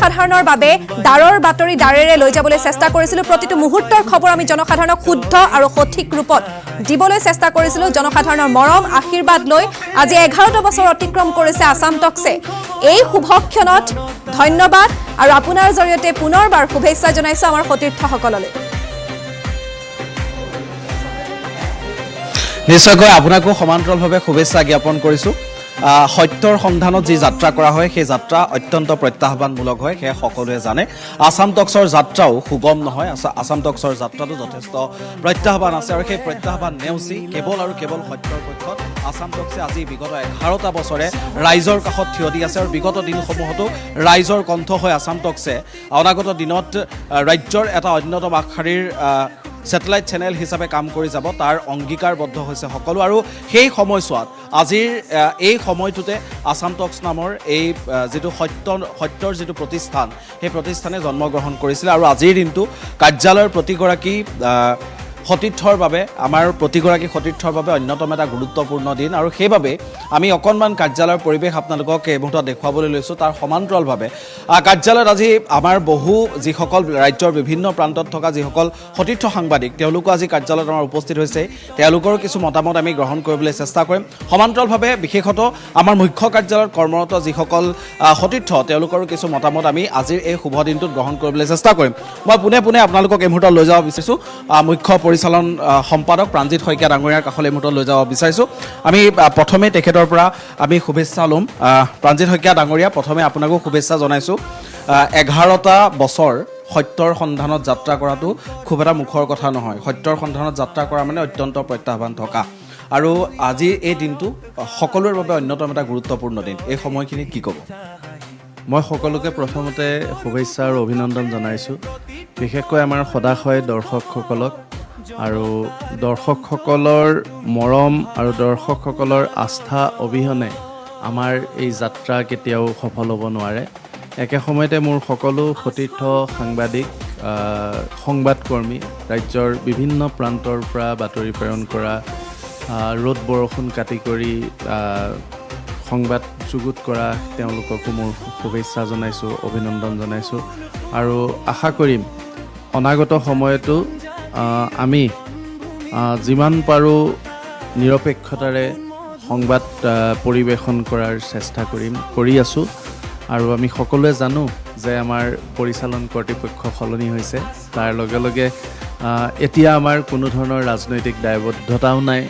জনসাধাৰণৰ বাবে দাৰৰ বাতৰি দাৰেৰে লৈ যাবলৈ চেষ্টা কৰিছিলোঁ। প্ৰতিটো মুহূৰ্তৰ খবৰ আমি জনসাধাৰণক শুদ্ধ আৰু সঠিক ৰূপত দিবলৈ চেষ্টা কৰিছিলোঁ। জনসাধাৰণৰ মৰম আশীৰ্বাদ লৈ আজি 11টা বছৰ অতিক্ৰম কৰিছে আসাম টক্সে। এই শুভক্ষণত ধন্যবাদ আৰু আপোনাৰ জৰিয়তে পুনৰবাৰ শুভেচ্ছা জনাইছোঁ আমাৰ সতীৰ্থসকললৈ। নিশ্চয়কৈ আপোনাকো সমান্তৰালভাৱে শুভেচ্ছা জ্ঞাপন কৰিছোঁ। সত্যৰ সন্ধানত যি যাত্ৰা কৰা হয় সেই যাত্ৰা অত্যন্ত প্ৰত্যাহ্বানমূলক হয়, সেয়া সকলোৱে জানে। আসাম টক্সৰ যাত্ৰাও সুগম নহয়। আসাম টক্সৰ যাত্ৰাটো যথেষ্ট প্ৰত্যাহ্বান আছে আৰু সেই প্ৰত্যাহ্বান নেওচি কেৱল আৰু কেৱল সত্যৰ পক্ষত আসাম টক্সে আজি বিগত 11টা বছৰে ৰাইজৰ কাষত থিয় দি আছে আৰু বিগত দিনসমূহতো ৰাইজৰ কণ্ঠ হৈ আসাম টক্সে অনাগত দিনত ৰাজ্যৰ এটা অন্যতম আগশাৰীৰ ছেটেলাইট চেনেল হিচাপে কাম কৰি যাব তাৰ অংগীকাৰবদ্ধ হৈছে সকলো। আৰু সেই সময়ছোৱাত আজিৰ এই সময়টোতে আসাম টক্স নামৰ এই যিটো সত্যৰ যিটো প্ৰতিষ্ঠান সেই প্ৰতিষ্ঠানে জন্মগ্ৰহণ কৰিছিলে। আৰু আজিৰ দিনটো কাৰ্যালয়ৰ প্ৰতিগৰাকী সতীৰ্থৰ বাবে আমাৰ প্ৰতিগৰাকী সতীৰ্থৰ বাবে অন্যতম এটা গুৰুত্বপূৰ্ণ দিন। আৰু সেইবাবে আমি অকণমান কাৰ্যালয়ৰ পৰিৱেশ আপোনালোকক এই মুহূৰ্তত দেখুৱাবলৈ লৈছোঁ। তাৰ সমান্তৰালভাৱে কাৰ্যালয়ত আজি আমাৰ বহু যিসকল ৰাজ্যৰ বিভিন্ন প্ৰান্তত থকা যিসকল সতীৰ্থ সাংবাদিক তেওঁলোকো আজি কাৰ্যালয়ত আমাৰ উপস্থিত হৈছে। তেওঁলোকৰো কিছু মতামত আমি গ্ৰহণ কৰিবলৈ চেষ্টা কৰিম। সমান্তৰালভাৱে বিশেষতঃ আমাৰ মুখ্য কাৰ্যালয়ত কৰ্মৰত যিসকল সতীৰ্থ তেওঁলোকৰো কিছু মতামত আমি আজিৰ এই শুভ দিনটোত গ্ৰহণ কৰিবলৈ চেষ্টা কৰিম। মই পোনে পোনে আপোনালোকক এই মুহূৰ্তত লৈ যাব বিচাৰিছোঁ মুখ্য পৰিচালন সম্পাদক প্ৰাণজিৎ শইকীয়া ডাঙৰীয়াৰ কাষলৈ মুহূৰ্তত লৈ যাব বিচাৰিছোঁ। আমি প্ৰথমে তেখেতৰ পৰা আমি শুভেচ্ছা ল'ম। প্ৰাণজিৎ শইকীয়া ডাঙৰীয়া, প্ৰথমে আপোনাকো শুভেচ্ছা জনাইছোঁ। 11টা বছৰ সত্যৰ সন্ধানত যাত্ৰা কৰাটো খুব এটা মুখৰ কথা নহয়। সত্যৰ সন্ধানত যাত্ৰা কৰা মানে অত্যন্ত প্ৰত্যাহ্বান থকা, আৰু আজি এই দিনটো সকলোৰে বাবে অন্যতম এটা গুৰুত্বপূৰ্ণ দিন। এই সময়খিনিত কি ক'ব? মই সকলোকে প্ৰথমতে শুভেচ্ছা আৰু অভিনন্দন জনাইছোঁ, বিশেষকৈ আমাৰ সদাশয় দৰ্শকসকলক। আৰু দৰ্শকসকলৰ মৰম আৰু দৰ্শকসকলৰ আস্থা অবিহনে আমাৰ এই যাত্ৰা কেতিয়াও সফল হ'ব নোৱাৰে। একে সময়তে মোৰ সকলো সতীৰ্থ সাংবাদিক, সংবাদকৰ্মী, ৰাজ্যৰ বিভিন্ন প্ৰান্তৰ পৰা বাতৰি প্ৰেৰণ কৰা, ৰ'দ বৰষুণ কাটি কৰি সংবাদ যুগুত কৰা তেওঁলোককো মোৰ শুভেচ্ছা জনাইছোঁ, অভিনন্দন জনাইছোঁ। আৰু আশা কৰিম অনাগত সময়তো আমি যিমান পাৰোঁ নিৰপেক্ষতাৰে সংবাদ পৰিৱেশন কৰাৰ চেষ্টা কৰি আছোঁ। আৰু আমি সকলোৱে জানো যে আমাৰ পৰিচালন কৰ্তৃপক্ষ সলনি হৈছে। তাৰ লগে লগে এতিয়া আমাৰ কোনো ধৰণৰ ৰাজনৈতিক দায়বদ্ধতাও নাই,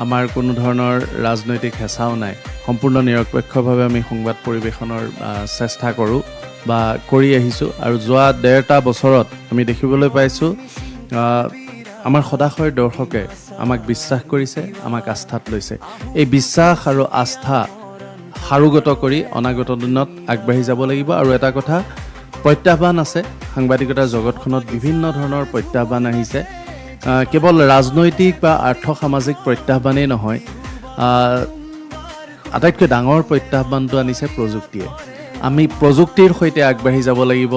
আমাৰ কোনো ধৰণৰ ৰাজনৈতিক হেঁচাও নাই। সম্পূৰ্ণ নিৰপেক্ষভাৱে আমি সংবাদ পৰিৱেশনৰ চেষ্টা কৰোঁ বা কৰি আহিছোঁ। আৰু যোৱা 1.5টা বছৰত আমি দেখিবলৈ পাইছোঁ আমাৰ সদাশয়ৰ দৰ্শকে আমাক বিশ্বাস কৰিছে, আমাক আস্থাত লৈছে। এই বিশ্বাস আৰু আস্থা সাৰোগত কৰি অনাগত দিনত আগবাঢ়ি যাব লাগিব। আৰু এটা কথা, প্ৰত্যাহ্বান আছে সাংবাদিকতাৰ জগতখনত, বিভিন্ন ধৰণৰ প্ৰত্যাহ্বান আহিছে। কেৱল ৰাজনৈতিক বা আৰ্থ সামাজিক প্ৰত্যাহ্বানেই নহয়, আটাইতকৈ ডাঙৰ প্ৰত্যাহ্বানটো আনিছে প্ৰযুক্তিয়ে। আমি প্ৰযুক্তিৰ সৈতে আগবাঢ়ি যাব লাগিব,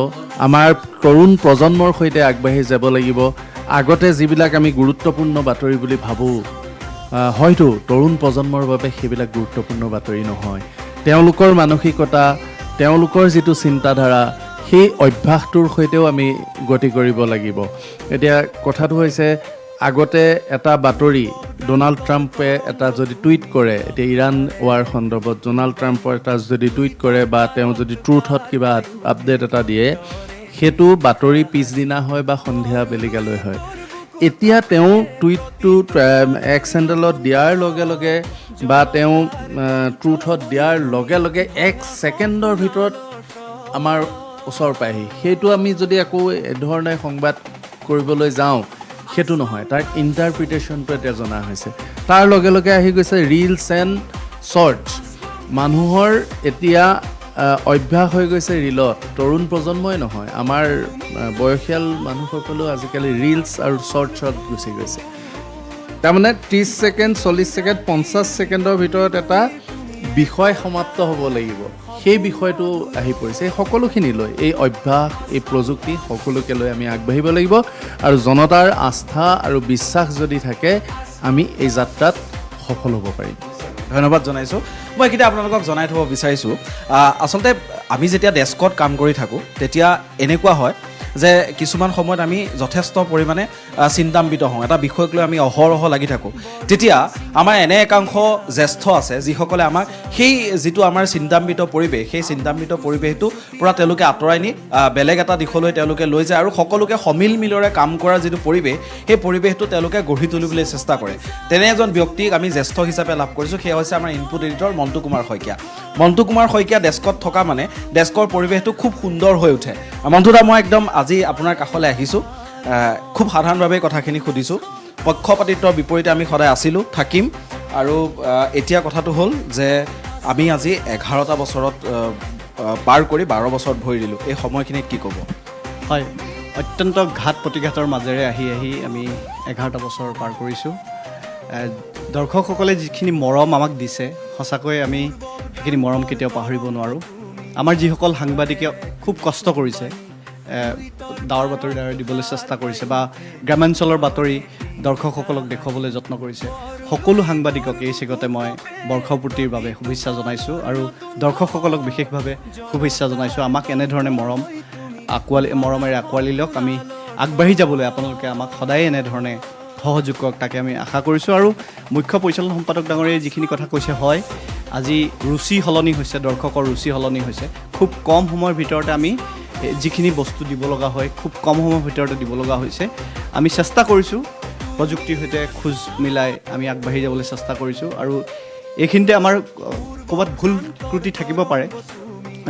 আমাৰ তৰুণ প্ৰজন্মৰ সৈতে আগবাঢ়ি যাব লাগিব। আগতে যিবিলাক আমি গুৰুত্বপূৰ্ণ বাতৰি বুলি ভাবোঁ, হয়তো তৰুণ প্ৰজন্মৰ বাবে সেইবিলাক গুৰুত্বপূৰ্ণ বাতৰি নহয়। তেওঁলোকৰ মানসিকতা, তেওঁলোকৰ যিটো চিন্তাধাৰা, সেই অভ্যাসটোৰ সৈতেও আমি গতি কৰিব লাগিব। এতিয়া কথাটো হৈছে, আগতে এটা বাতৰি ডোনাল্ড ট্ৰাম্পে এটা যদি টুইট কৰে, এতিয়া ইৰাণ ৱাৰ সন্দৰ্ভত ডোনাল্ড ট্ৰাম্পৰ এটা যদি টুইট কৰে বা তেওঁ যদি ট্ৰুথত কিবা আপডেট এটা দিয়ে, সেইটো বাতৰি পিছদিনা হয় বা সন্ধিয়া বেলিকালৈ হয়। এতিয়া তেওঁ টুইটটো এক্স হেণ্ডেলত দিয়াৰ লগে লগে বা তেওঁ ট্ৰুথত দিয়াৰ লগে লগে 1 ছেকেণ্ডৰ ভিতৰত আমাৰ ওচৰ পায়হি। সেইটো আমি যদি আকৌ এধৰণে সংবাদ কৰিবলৈ যাওঁ, সেইটো নহয়, তাৰ ইণ্টাৰপ্ৰিটেশ্যনটো এতিয়া জনা হৈছে। তাৰ লগে লগে আহি গৈছে ৰিলছ এণ্ড শ্বৰ্টছ। মানুহৰ এতিয়া অভ্যাস হৈ গৈছে ৰিলত। তৰুণ প্ৰজন্মই নহয়, আমাৰ বয়সীয়াল মানুহসকলেও আজিকালি ৰিলছ আৰু শ্বৰ্টছত গুচি গৈছে। তাৰমানে 30 ছেকেণ্ড, 40 ছেকেণ্ড, 50 ছেকেণ্ডৰ ভিতৰত এটা বিষয় সমাপ্ত হ'ব লাগিব, সেই বিষয়টো আহি পৰিছে। এই সকলোখিনি লৈ, এই অভ্যাস, এই প্ৰযুক্তি সকলোকে লৈ আমি আগবাঢ়িব লাগিব। আৰু জনতাৰ আস্থা আৰু বিশ্বাস যদি থাকে, আমি এই যাত্ৰাত সফল হ'ব পাৰিম। ধন্যবাদ জনাইছোঁ মই এইকেইটা আপোনালোকক জনাই থ'ব বিচাৰিছোঁ আচলতে আমি যেতিয়া ডেস্কত কাম কৰি থাকোঁ তেতিয়া এনেকুৱা হয় যে কিছুমান সময়ত আমি যথেষ্ট পৰিমাণে চিন্তাম্বিত হওঁ এটা বিষয়ক লৈ আমি অহৰহ লাগি থাকোঁ তেতিয়া আমাৰ এনে একাংশ জ্যেষ্ঠ আছে যিসকলে আমাক সেই যিটো আমাৰ চিন্তাম্বিত পৰিৱেশ সেই চিন্তাম্বিত পৰিৱেশটো পূৰা তেওঁলোকে আঁতৰাই নি বেলেগ এটা দিশলৈ তেওঁলোকে লৈ যায় আৰু সকলোকে সমিল মিলৰে কাম কৰাৰ যিটো পৰিৱেশ সেই পৰিৱেশটো তেওঁলোকে গঢ়ি তুলিবলৈ চেষ্টা কৰে তেনে এজন ব্যক্তিক আমি জ্যেষ্ঠ হিচাপে লাভ কৰিছোঁ সেয়া হৈছে আমাৰ ইনপুট এডিটৰ মণ্টু কুমাৰ শইকীয়া মণ্টু কুমাৰ শইকীয়া ডেস্কত থকা মানে ডেস্কৰ পৰিৱেশটো খুব সুন্দৰ হৈ উঠে মণ্টুদা মই একদম আজি আপোনাৰ কাষলৈ আহিছোঁ খুব সাধাৰণভাৱে কথাখিনি সুধিছোঁ পক্ষপাতিত্বৰ বিপৰীতে আমি সদায় আছিলোঁ থাকিম আৰু এতিয়া কথাটো হ'ল যে আমি আজি 11টা বছৰত পাৰ কৰি 12 বছৰত ভৰি দিলোঁ এই সময়খিনিত কি ক'ব হয় অত্যন্ত ঘাত প্ৰতিঘাতৰ মাজেৰে আহি আমি 11টা বছৰ পাৰ কৰিছোঁ দৰ্শকসকলে যিখিনি মৰম আমাক দিছে সঁচাকৈ আমি সেইখিনি মৰম কেতিয়াও পাহৰিব নোৱাৰোঁ আমাৰ যিসকল সাংবাদিকে খুব কষ্ট কৰিছে ডাৱৰ বাতৰি দ্বাৰা দিবলৈ চেষ্টা কৰিছে বা গ্ৰামাঞ্চলৰ বাতৰি দৰ্শকসকলক দেখুৱাবলৈ যত্ন কৰিছে সকলো সাংবাদিকক এই চেগতে মই বৰ্ষপূৰ্তিৰ বাবে শুভেচ্ছা জনাইছোঁ আৰু দৰ্শকসকলক বিশেষভাৱে শুভেচ্ছা জনাইছোঁ আমাক এনেধৰণে মৰমেৰে আঁকোৱালি লওক আমি আগবাঢ়ি যাবলৈ আপোনালোকে আমাক সদায় এনেধৰণে সহযোগ কৰক তাকে আমি আশা কৰিছোঁ আৰু মুখ্য পৰিচালন সম্পাদক ডাঙৰীয়াই যিখিনি কথা কৈছে হয় আজি ৰুচি সলনি হৈছে দৰ্শকৰ ৰুচি সলনি হৈছে খুব কম সময়ৰ ভিতৰতে আমি যিখিনি বস্তু দিব লগা হয় খুব কম সময়ৰ ভিতৰতে দিব লগা হৈছে আমি চেষ্টা কৰিছোঁ প্ৰযুক্তিৰ সৈতে খোজ মিলাই আমি আগবাঢ়ি যাবলৈ চেষ্টা কৰিছোঁ আৰু এইখিনিতে আমাৰ ক'ৰবাত ভুল ত্ৰুটি থাকিব পাৰে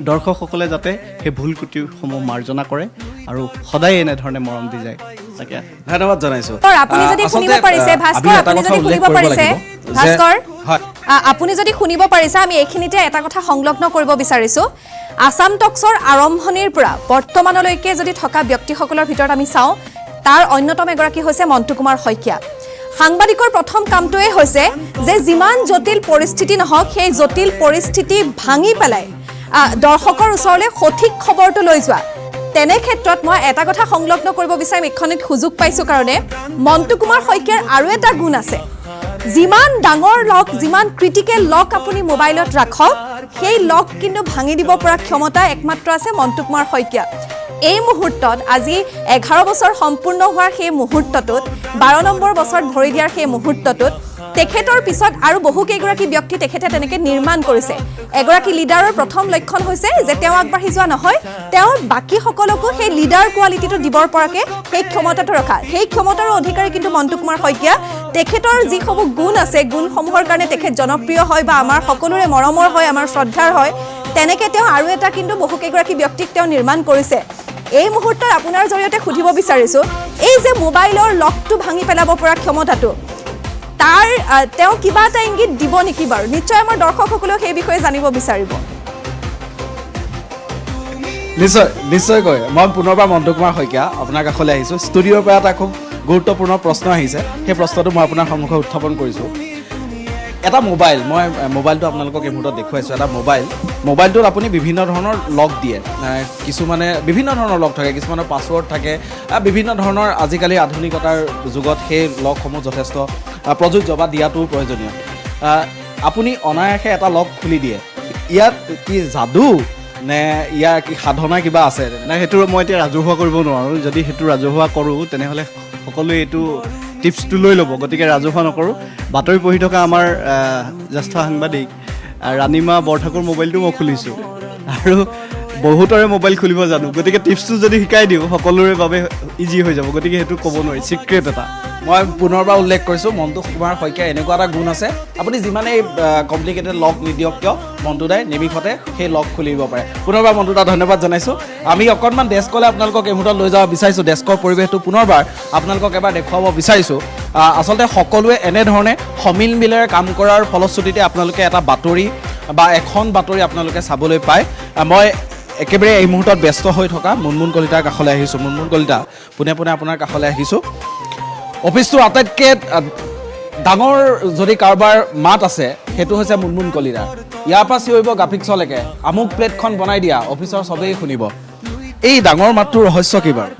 দৰ্শকসকলে যাতে সেই ভুল ত্ৰুটিসমূহ মাৰ্জনা কৰে আৰু সদায় এনেধৰণে মৰম দি যায় তাকে ধন্যবাদ জনাইছোঁ আপুনি যদি শুনিব পাৰিছে ভাস্কৰ আপুনি যদি শুনিব পাৰিছে ভাস্কৰ আপুনি যদি শুনিব পাৰিছে আমি এইখিনিতে এটা কথা সংলগ্ন কৰিব বিচাৰিছোঁ আসাম টক্সৰ আৰম্ভণিৰ পৰা বৰ্তমানলৈকে যদি থকা ব্যক্তিসকলৰ ভিতৰত আমি চাওঁ তাৰ অন্যতম এগৰাকী হৈছে মণ্টু কুমাৰ শইকীয়া সাংবাদিকৰ প্ৰথম কামটোৱে হৈছে যে যিমান জটিল পৰিস্থিতি নহওক সেই জটিল পৰিস্থিতি ভাঙি পেলাই দৰ্শকৰ ওচৰলৈ সঠিক খবৰটো লৈ যোৱা তেনে ক্ষেত্ৰত মই এটা কথা সংলগ্ন কৰিব বিচাৰিম এইখনিত সুযোগ পাইছোঁ কাৰণে মণ্টু কুমাৰ শইকীয়াৰ আৰু এটা গুণ আছে যিমান ডাঙৰ লক যিমান ক্ৰিটিকেল লক আপুনি মোবাইলত ৰাখক সেই লক কিন্তু ভাঙি দিব পৰা ক্ষমতা একমাত্ৰ আছে মণ্টু কুমাৰ শইকীয়া এই মুহূৰ্তত আজি 11 বছৰ সম্পূৰ্ণ হোৱাৰ সেই মুহূৰ্তটোত 12 নম্বৰ বছৰত ভৰি দিয়াৰ সেই মুহূৰ্তটোত তেখেতৰ পিছত আৰু বহুকেইগৰাকী ব্যক্তি তেখেতে তেনেকৈ নিৰ্মাণ কৰিছে এগৰাকী লিডাৰৰ প্ৰথম লক্ষণ হৈছে যে তেওঁ আগবাঢ়ি যোৱা নহয় তেওঁৰ বাকী সকলকো সেই লিডাৰ কোৱালিটিটো দিবৰ পৰাকৈ সেই ক্ষমতাটো ৰখা সেই ক্ষমতাৰ অধিকাৰী কিন্তু মণ্টু কুমাৰ শইকীয়া তেখেতৰ যিসমূহ গুণ আছে গুণসমূহৰ কাৰণে তেখেত জনপ্ৰিয় হয় বা আমাৰ সকলোৰে মৰমৰ হয় আমাৰ শ্ৰদ্ধাৰ হয় তেনেকৈ তেওঁ আৰু এটা কিন্তু বহুকেইগৰাকী ব্যক্তিক তেওঁ নিৰ্মাণ কৰিছে এই মুহূৰ্তত আপোনাৰ জৰিয়তে সুধিব বিচাৰিছোঁ এই যে মোবাইলৰ লকটো ভাঙি পেলাব পৰা ক্ষমতাটো তাৰ তেওঁ কিবা এটা ইংগিত দিব নেকি বাৰু নিশ্চয় আমাৰ দৰ্শকসকলেও সেই বিষয়ে জানিব বিচাৰিব নিশ্চয়কৈ মই পুনৰবাৰ মণ্টু কুমাৰ শইকীয়া আপোনাৰ কাষলৈ আহিছোঁ ষ্টুডিঅ'ৰ পৰা এটা খুব গুৰুত্বপূৰ্ণ প্ৰশ্ন আহিছে সেই প্ৰশ্নটো মই আপোনাৰ সন্মুখত উত্থাপন কৰিছোঁ এটা মোবাইল মই মোবাইলটো আপোনালোকক এই মুহূৰ্তত দেখুৱাইছোঁ এটা মোবাইলটোত আপুনি বিভিন্ন ধৰণৰ লক দিয়ে কিছুমানে বিভিন্ন ধৰণৰ লক থাকে কিছুমানৰ পাছৱৰ্ড থাকে বিভিন্ন ধৰণৰ আজিকালি আধুনিকতাৰ যুগত সেই লকসমূহ যথেষ্ট প্ৰযোজ্য বা দিয়াটোও প্ৰয়োজনীয় আপুনি অনায়াসে এটা লক খুলি দিয়ে ইয়াত কি যাদু নে ইয়াৰ কি সাধনা কিবা আছে নাই সেইটো মই এতিয়া ৰাজহুৱা কৰিব নোৱাৰোঁ যদি সেইটো ৰাজহুৱা কৰোঁ তেনেহ'লে সকলোৱে এইটো টিপছটো লৈ ল'ব গতিকে ৰাজহুৱা নকৰোঁ বাতৰি পঢ়ি থকা আমাৰ জ্যেষ্ঠ সাংবাদিক ৰাণীমা বৰঠাকুৰ মোবাইলটো মই খুলিছোঁ আৰু বহুতৰে মোবাইল খুলিব জানো গতিকে টিপছটো যদি শিকাই দিওঁ সকলোৰে বাবে ইজি হৈ যাব গতিকে সেইটো ক'ব নোৱাৰি ছিক্ৰেট এটা মই পুনৰবাৰ উল্লেখ কৰিছোঁ মণ্টু কুমাৰ শইকীয়াৰ এনেকুৱা এটা গুণ আছে আপুনি যিমানেই কমপ্লিকেটেড লক নিদিয়ক কিয় মণ্টুদাই নিমিষতে সেই লক খুলিব পাৰে পুনৰবাৰ মণ্টুদা ধন্যবাদ জনাইছোঁ আমি অকণমান ডেস্কলৈ আপোনালোকক এই মুহূৰ্তত লৈ যাব বিচাৰিছোঁ ডেস্কৰ পৰিৱেশটো পুনৰবাৰ আপোনালোকক এবাৰ দেখুৱাব বিচাৰিছোঁ আচলতে সকলোৱে এনেধৰণে সমিল মিলেৰে কাম কৰাৰ ফলশ্ৰুতিতে আপোনালোকে এটা বাতৰি বা এখন বাতৰি আপোনালোকে চাবলৈ পায় মই একেবাৰে এই মুহূৰ্তত ব্যস্ত হৈ থকা মুনমুন কলিতাৰ কাষলৈ আহিছোঁ মুনমুন কলিতা পোনে পোনে আপোনাৰ কাষলৈ আহিছোঁ অফিচটোৰ আটাইতকৈ ডাঙৰ যদি কাৰোবাৰ মাত আছে সেইটো হৈছে মুনমুন কলিতা ইয়াৰ পৰা চিঞৰিব গ্ৰাফিক্সলৈকে আমুক প্লেটখন বনাই দিয়া অফিচৰ চবেই শুনিব এই ডাঙৰ মাতটোৰ ৰহস্য কি বাৰু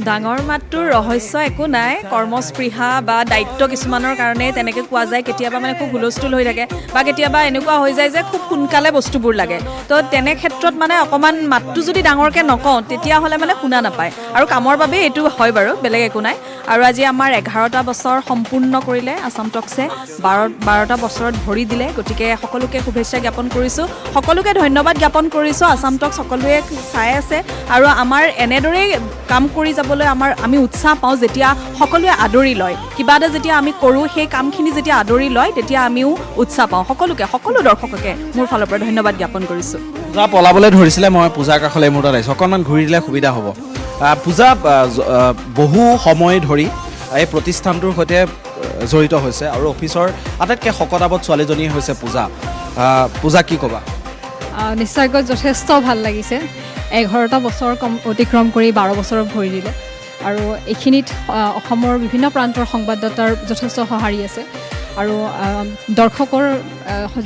ডাঙৰ মাতটোৰ ৰহস্য একো নাই, কৰ্মস্পৃহা বা দায়িত্ব কিছুমানৰ কাৰণে তেনেকৈ কোৱা যায়। কেতিয়াবা মানে খুব হুলস্থুল হৈ থাকে বা কেতিয়াবা এনেকুৱা হৈ যায় যে খুব সোনকালে বস্তুবোৰ লাগে। তো তেনে ক্ষেত্ৰত মানে অকণমান মাতটো যদি ডাঙৰকৈ নকওঁ তেতিয়াহ'লে মানে শুনা নাপায়। আৰু কামৰ বাবে এইটো হয় বাৰু, বেলেগ একো নাই। আৰু আজি আমাৰ 11টা বছৰ সম্পূৰ্ণ কৰিলে আসাম টকছে, 12টা বছৰত ভৰি দিলে। গতিকে সকলোকে শুভেচ্ছা জ্ঞাপন কৰিছোঁ, সকলোকে ধন্যবাদ জ্ঞাপন কৰিছোঁ। আসাম টক সকলোৱে চাই আছে আৰু আমাৰ এনেদৰেই কাম কৰি যাবলৈ আমি উৎসাহ পাওঁ যেতিয়া সকলোৱে আদৰি লয়। কিবা এটা যেতিয়া আমি কৰোঁ সেই কামখিনি যেতিয়া আদৰি লয় তেতিয়া আমিও উৎসাহ পাওঁ। সকলো দৰ্শককে মোৰ ফালৰ পৰা ধন্যবাদ জ্ঞাপন কৰিছোঁ। পূজা পলাবলৈ ধৰিছিলে, মই পূজাৰ কাষলৈ মোৰ তাত আহিছোঁ, অকণমান ঘূৰি দিলে সুবিধা হ'ব। পূজা বহু সময় ধৰি এই প্ৰতিষ্ঠানটোৰ সৈতে জড়িত হৈছে আৰু অফিচৰ আটাইতকৈ শকতাৱত ছোৱালীজনী হৈছে পূজা। পূজা কি ক'বা? নিশ্চয়কৈ যথেষ্ট ভাল লাগিছে। 11টা বছৰ অতিক্ৰম কৰি 12 বছৰত ভৰি দিলে আৰু এইখিনিত অসমৰ বিভিন্ন প্ৰান্তৰ সংবাদদাতাৰ যথেষ্ট সঁহাৰি আছে আৰু দৰ্শকৰ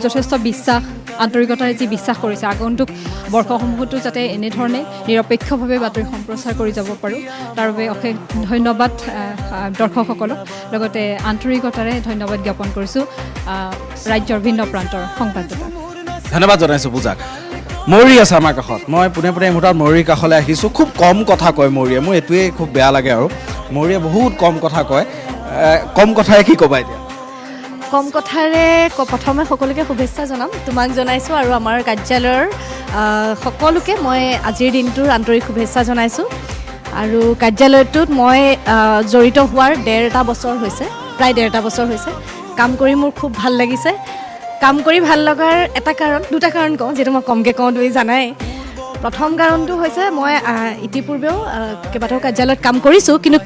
যথেষ্ট বিশ্বাস, আন্তৰিকতাৰে যি বিশ্বাস কৰিছে আগন্তুক বৰ্ষসমূহতো যাতে এনেধৰণে নিৰপেক্ষভাৱে বাতৰি সম্প্ৰচাৰ কৰি যাব পাৰোঁ তাৰ বাবে অশেষ ধন্যবাদ দৰ্শকসকলক। লগতে আন্তৰিকতাৰে ধন্যবাদ জ্ঞাপন কৰিছোঁ ৰাজ্যৰ ভিন্ন প্ৰান্তৰ সংবাদদাতাক। ধন্যবাদ জনাইছোঁ পূজাক। ময়ূৰী আছে আমাৰ কাষত, মই পোনে এই মুহূৰ্তত ময়ূৰীৰ কাষলৈ আহিছোঁ। খুব কম কথা কয় ময়ূৰীয়ে, মোৰ এইটোৱেই খুব বেয়া লাগে আৰু ময়ূৰীয়ে বহুত কম কথা কয়। কম কথাৰে কি ক'বা এতিয়া? কম কথাৰে প্ৰথমে সকলোকে শুভেচ্ছা জনাম, তোমাক জনাইছোঁ আৰু আমাৰ কাৰ্যালয়ৰ সকলোকে মই আজিৰ দিনটোৰ আন্তৰিক শুভেচ্ছা জনাইছোঁ। আৰু কাৰ্যালয়টোত মই জড়িত হোৱাৰ 1.5 বছৰ হৈছে, প্ৰায় 1.5 বছৰ হৈছে। কাম কৰি মোৰ খুব ভাল লাগিছে। কাম কৰি ভাল লগাৰ দুটা কাৰণ কওঁ, যিহেতু মই কমকৈ কওঁ তুমি জানাই। প্ৰথম কাৰণটো হৈছে মই ইতিপূৰ্বেও কেইবাটাও কাৰ্যালয়ত কাম কৰিছোঁ, কিন্তু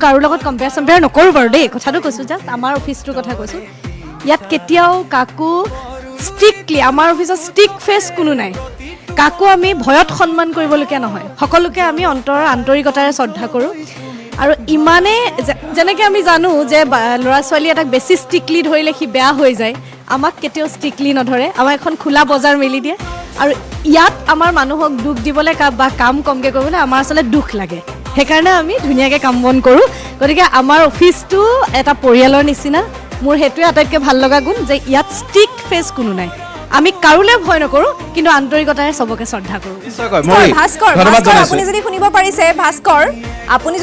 কাৰো লগত কম্পেয়াৰ নকৰোঁ বাৰু দেই, কথাটো কৈছোঁ, জাষ্ট আমাৰ অফিচটোৰ কথা কৈছোঁ। ইয়াত কেতিয়াও কাকো ষ্ট্ৰিক্টলি, আমাৰ অফিচত ষ্ট্ৰিক্ট ফেচ কোনো নাই। কাকো আমি ভয়ত সন্মান কৰিবলগীয়া নহয়, সকলোকে আমি অন্তৰৰ আন্তৰিকতাৰে শ্ৰদ্ধা কৰোঁ। আৰু ইমানে যেনেকৈ আমি জানো যে ল'ৰা ছোৱালী এটাক বেছি ষ্ট্ৰিক্টলি ধৰিলে সি বেয়া হৈ যায়, আমাক কেতিয়াও ষ্ট্ৰিক্টলি নধৰে, আমাক এখন খোলা বজাৰ মেলি দিয়ে। আৰু ইয়াত আমাৰ মানুহক দুখ দিবলৈ বা কাম কমকৈ কৰিবলৈ আমাৰ আচলতে দুখ লাগে, সেইকাৰণে আমি ধুনীয়াকৈ কাম বন কৰোঁ। গতিকে আমাৰ অফিচটো এটা পৰিয়ালৰ নিচিনা। মোৰ সেইটোৱে আটাইতকৈ ভাল লগা গুণ যে ইয়াত ষ্ট্ৰিক্ট ফেচ কোনো নাই। আমি কাৰোলৈ ভয় নকৰোঁ, কিন্তু আন্তৰিকতাৰে চবকে শ্ৰদ্ধা কৰোঁ। ভাস্কৰ, আপুনি যদি শুনিব পাৰিছে, আপুনি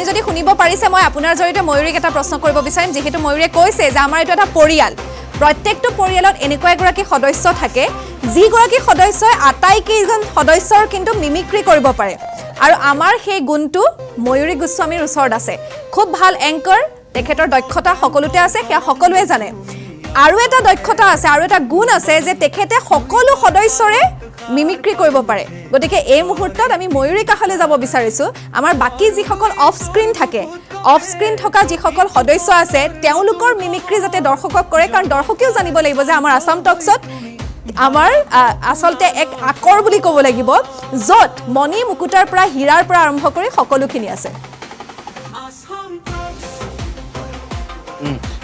যদি শুনিব পাৰিছে, মই আপোনাৰ জৰিয়তে ময়ূৰীক এটা প্ৰশ্ন কৰিব বিচাৰিম। যিহেতু ময়ূৰে কৈছে যে আমাৰ এইটো এটা পৰিয়াল, প্ৰত্যেকটো পৰিয়ালত এনেকুৱা এগৰাকী সদস্য থাকে যিগৰাকী সদস্যই আটাইকেইজন সদস্যৰ কিন্তু মিমিক্ৰি কৰিব পাৰে। আৰু আমাৰ সেই গুণটো ময়ূৰী গোস্বামীৰ ওচৰত আছে। খুব ভাল এংকৰ, তেখেতৰ দক্ষতা সকলোতে আছে, সেয়া সকলোৱে জানে। আৰু এটা দক্ষতা আছে, আৰু এটা গুণ আছে যে তেখেতে সকলো সদস্যৰে মিমিক্ৰি কৰিব পাৰে। গতিকে এই মুহূৰ্তত আমি ময়ূৰী কাষলৈ যাব বিচাৰিছোঁ। আমাৰ বাকী যিসকল অফ স্ক্ৰীণ থকা যিসকল সদস্য আছে তেওঁলোকৰ মিমিক্ৰি যাতে দৰ্শকক কৰে, কাৰণ দৰ্শকেও জানিব লাগিব যে আমাৰ আসাম টকছত আমাৰ আচলতে এক আকৰ বুলি ক'ব লাগিব, য'ত মণি মুকুতাৰ পৰা হীৰাৰ পৰা আৰম্ভ কৰি সকলোখিনি আছে।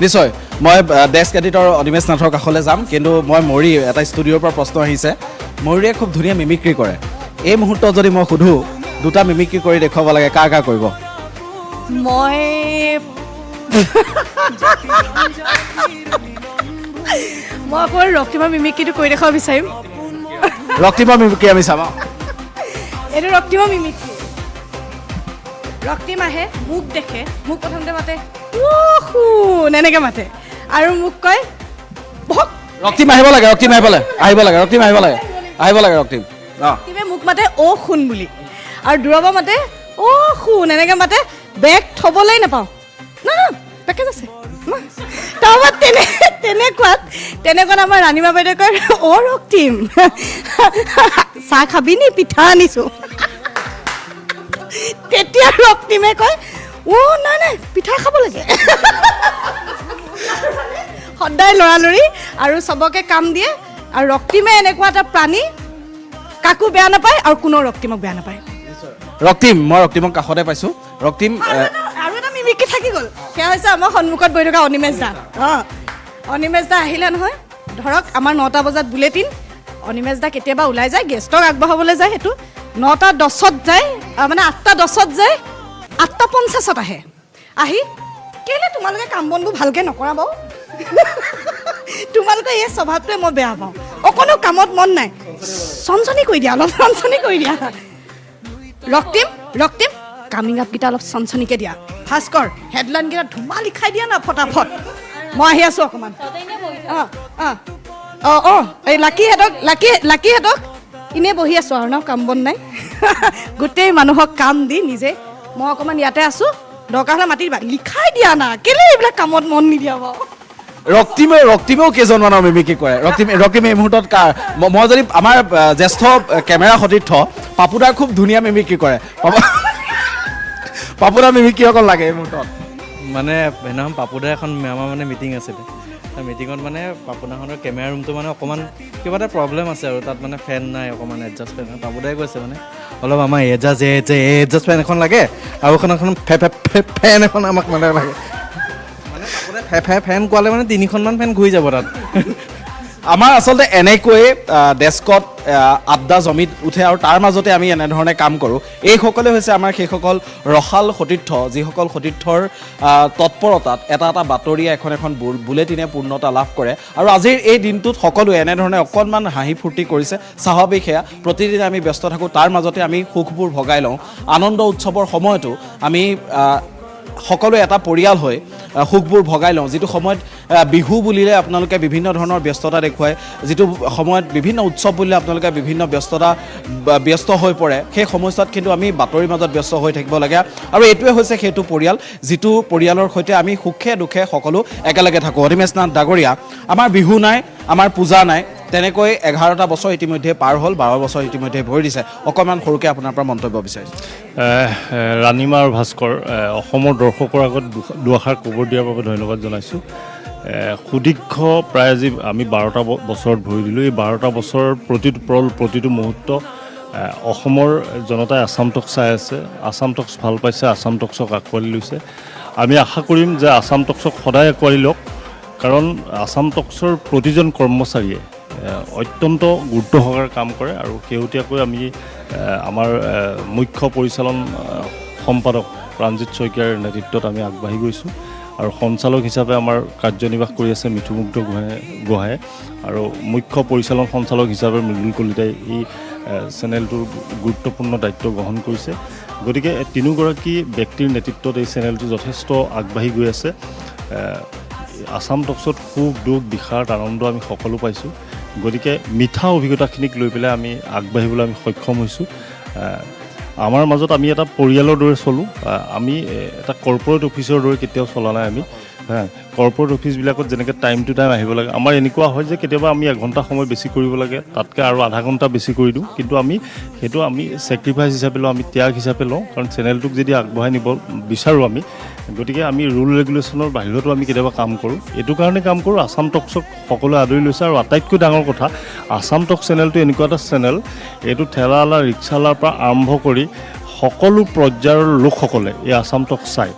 নিশ্চয় মই ডেস্ক এডিটৰ অনিমেশ নাথৰ কাষলৈ যাম, কিন্তু মই ময়ূৰী এটা ষ্টুডিঅ'ৰ পৰা প্ৰশ্ন আহিছে। ময়ূৰীয়ে খুব ধুনীয়া মিমিক্ৰি কৰে। এই মুহূৰ্তত যদি মই সুধোঁ দুটা মিমিক্ৰি কৰি দেখুৱাব লাগে, কাৰ কৰিব? মই অকণমান ৰক্তিমা মিমিক্ৰিটো কৰি দেখুৱাব বিচাৰিম। ৰক্তিমা মিমিক্ৰি আমি চাম। এইটো ৰক্তিমা মিমিক্ৰি। ৰক্তিমাহে মোক দেখে, মোক প্ৰথমতে মাতে শুন, এনেকৈ মাতে, আৰু মোক কয় ৰক্তিম আহিব লাগে, ৰক্তিমে মোক মাতে শুন বুলি, আৰু দূৰৰ পৰা মাতে শুন, এনেকৈ মাতে। বেগ থ'বলৈ নাপাওঁ, না পেকেজ আছে। তাৰপৰা তেনেকুৱাত আমাৰ ৰাণীমা বাইদেৱে কয় ৰক্তিম চাহ খাবি নি, পিঠা আনিছোঁ। তেতিয়া ৰক্তিমে কয় নাই পিঠা খাব লাগে। সদায় লৰালৰি আৰু চবকে কাম দিয়ে। আৰু ৰক্তিমে এনেকুৱা এটা প্ৰাণী, কাকো বেয়া নাপায় আৰু কোনো ৰক্তিমক বেয়া নাপায়। মই ৰক্তিমক কাষতে পাইছোঁ। ৰক্তিম আৰু এটা মিমিক্ৰি থাকি গ'ল, সেয়া হৈছে আমাৰ সন্মুখত বহি থকা অনিমেশ দা। অনিমেশ দা আহিলে নহয়, ধৰক আমাৰ 9টা বজাত বুলেটিন, অনিমেষ দা কেতিয়াবা ওলাই যায় গেষ্টক আগবঢ়াবলৈ যায়, সেইটো 9:10 যায়, মানে 8:10 যায়, 8:50 আহে। আহি কেলৈ তোমালোকে কাম বনবোৰ ভালকৈ নকৰা বাৰু? তোমালোকে এই স্বভাৱটোৱে মই বেয়া পাওঁ। অকণো কামত মন নাই, চনচনি কৰি দিয়া, অলপ চনচনি কৰি দিয়া। ৰক্তিম কামিং আপকেইটা অলপ চনচনিকৈ দিয়া। ভাস্কৰ হেডলাইনকেইটা ধুমা লিখাই দিয়া না ফটাফট। মই আহি আছোঁ অকণমান। এই লাকিহঁতক এনেই বহি আছোঁ আৰু ন, কাম বন নাই। গোটেই মানুহক কাম দি নিজে মই অকণমান ইয়াতে আছোঁ, দৰকাৰ হ'লে মাতি দিবা, লিখাই দিয়া না, কেলৈ এইবিলাক কামত মন নিদিয়া বাৰু? ৰক্তিমেও কেইজনমানৰ মিমিক্ৰি কৰে। ৰক্তিমে এই মুহূৰ্তত মই যদি আমাৰ জ্যেষ্ঠ কেমেৰা সতীৰ্থ পাপুদাৰ খুব ধুনীয়া মিমিক্ৰি কৰে। পাপুদাৰ মিমিক্ৰি অকণ লাগে এই মুহূৰ্তত। মানে সেইদিনাখন পাপুদাৰ এখন আমাৰ মানে মিটিং আছিলে, মিটিঙত মানে পাপুদাখনৰ কেমেৰা ৰুমটো মানে অকণমান কিবা এটা প্ৰব্লেম আছে আৰু তাত মানে ফেন নাই, অকণমান এডজাষ্ট ফেন। পাপুদাই কৈছে মানে অলপ আমাৰ এডজাষ্ট ফেন এখন লাগে আৰু এখন ফেন এখন আমাক মানে লাগে। ফেন কোৱালে মানে 3খনমান ফেন ঘূৰি যাব তাত। আমাৰ আচলতে এনেকৈয়ে ডেস্কত আড্ডা জমিত উঠে আৰু তাৰ মাজতে আমি এনেধৰণে কাম কৰোঁ। এইসকলে হৈছে আমাৰ সেইসকল ৰসাল সতীৰ্থ, যিসকল সতীৰ্থৰ তৎপৰতাত এটা বাতৰিয়ে এখন বুলেটিনে পূৰ্ণতা লাভ কৰে। আৰু আজিৰ এই দিনটোত সকলোৱে এনেধৰণে অকণমান হাঁহি ফূৰ্তি কৰিছে, স্বাভাৱিক সেয়া। প্ৰতিদিনে আমি ব্যস্ত থাকোঁ, তাৰ মাজতে আমি সুখবোৰ ভগাই লওঁ। আনন্দ উৎসৱৰ সময়তো আমি সকলোৱে এটা পৰিয়াল হৈ সুখবোৰ ভগাই লওঁ। যিটো সময়ত বিহু বুলিলে আপোনালোকে বিভিন্ন ধৰণৰ ব্যস্ততা দেখুৱায়, যিটো সময়ত বিভিন্ন উৎসৱ বুলিলে আপোনালোকে বিভিন্ন ব্যস্ত হৈ পৰে, সেই সময়ছোৱাত কিন্তু আমি বাতৰিৰ মাজত ব্যস্ত হৈ থাকিব লাগে। আৰু এইটোৱে হৈছে সেইটো পৰিয়াল, যিটো পৰিয়ালৰ সৈতে আমি সুখে দুখে সকলো একেলগে থাকোঁ। অনিমেষ নাথ ডাঙৰীয়া, আমাৰ বিহু নাই, আমাৰ পূজা নাই, তেনেকৈ 11টা বছৰ ইতিমধ্যে পাৰ হ'ল, 12 বছৰ ইতিমধ্যে ভৰি দিছে। অকণমান সৰুকৈ আপোনাৰ পৰা মন্তব্য বিচাৰিছোঁ। ৰাণীমা আৰু ভাস্কৰ, অসমৰ দৰ্শকৰ আগত দুআষাৰ খবৰ দিয়াৰ বাবে ধন্যবাদ জনাইছোঁ। সুদীৰ্ঘ প্ৰায় আজি আমি 12টা বছৰত ভৰি দিলোঁ। এই 12টা বছৰৰ প্ৰতিটো পল, প্ৰতিটো মুহূৰ্ত অসমৰ জনতাই আছাম টক্স চাই আছে, আছাম টক্স ভাল পাইছে, আছাম টক্সক আঁকোৱালি লৈছে। আমি আশা কৰিম যে আছাম টক্সক সদায় আঁকোৱালি লওক, কাৰণ আছাম টক্সৰ প্ৰতিজন কৰ্মচাৰীয়ে অত্যন্ত গুৰুত্ব সহকাৰে কাম কৰে। আৰু শেহতীয়াকৈ আমি আমাৰ মুখ্য পৰিচালন সম্পাদক প্ৰাণজিৎ শইকীয়াৰ নেতৃত্বত আমি আগবাঢ়ি গৈছোঁ। আৰু সঞ্চালক হিচাপে আমাৰ কাৰ্যনিৰ্বাহ কৰি আছে মিথুমুগ্ধ গোহাঁয়ে, আৰু মুখ্য পৰিচালন সঞ্চালক হিচাপে মৃদুল কলিতাই এই চেনেলটোৰ গুৰুত্বপূৰ্ণ দায়িত্ব গ্ৰহণ কৰিছে। গতিকে তিনিওগৰাকী ব্যক্তিৰ নেতৃত্বত এই চেনেলটো যথেষ্ট আগবাঢ়ি গৈ আছে। আছাম টক্সত সুখ দুখ বিষাদ আনন্দ আমি সকলো পাইছোঁ। গতিকে মিঠা অভিজ্ঞতাখিনিক লৈ পেলাই আমি আগবাঢ়িবলৈ আমি সক্ষম হৈছোঁ। আমাৰ মাজত আমি এটা পৰিয়ালৰ দৰে চলোঁ, আমি এটা কৰ্পৰেট অফিচৰ দৰে কেতিয়াও চলা নাই আমি। কৰ্পৰেট অফিচবিলাকত যেনেকৈ টাইম টু টাইম আহিব লাগে, আমাৰ এনেকুৱা হয় যে কেতিয়াবা আমি এঘণ্টা সময় বেছি কৰিব লাগে, তাতকৈ আৰু আধা ঘণ্টা বেছি কৰি দিওঁ। কিন্তু সেইটো আমি ছেক্ৰিফাইচ হিচাপে লওঁ, আমি ত্যাগ হিচাপে লওঁ, কাৰণ চেনেলটোক যদি আগবঢ়াই নিব বিচাৰোঁ আমি, গতিকে আমি ৰুল ৰেগুলেশ্যনৰ বাহিৰতো আমি কেতিয়াবা কাম কৰোঁ। এইটো কাৰণে কাম কৰোঁ, আছাম টক্সক সকলোৱে আদৰি লৈছে। আৰু আটাইতকৈ ডাঙৰ কথা, আছাম টক্স চেনেলটো এনেকুৱা এটা চেনেল, এইটো ঠেলাৱালা ৰিক্সাৱালাৰ পৰা আৰম্ভ কৰি সকলো পৰ্যায়ৰ লোকসকলে এই আছাম টক্স চায়।